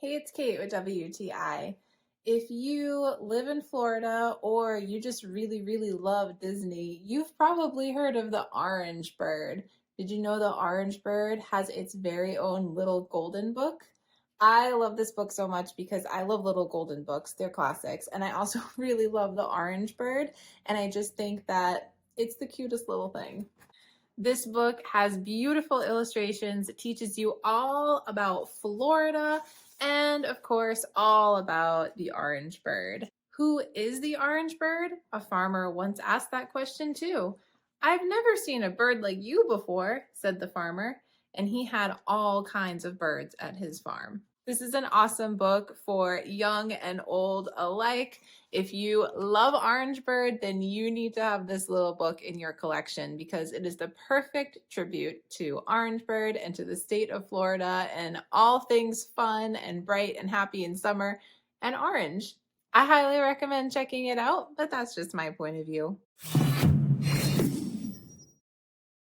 Hey, it's Kate with WTI. If you live in Florida or you just really, really love Disney, you've probably heard of the orange bird. Did you know the orange bird has its very own little golden book? I love this book so much because I love little golden books. They're classics. And I also really love the orange bird. And I just think that it's the cutest little thing. This book has beautiful illustrations. It teaches you all about Florida and, of course, all about the orange bird. Who is the orange bird? A farmer once asked that question too. I've never seen a bird like you before, said the farmer, and he had all kinds of birds at his farm. This is an awesome book for young and old alike. If you love Orange Bird, then you need to have this little book in your collection because it is the perfect tribute to Orange Bird and to the state of Florida and all things fun and bright and happy in summer and orange. I highly recommend checking it out, but that's just my point of view.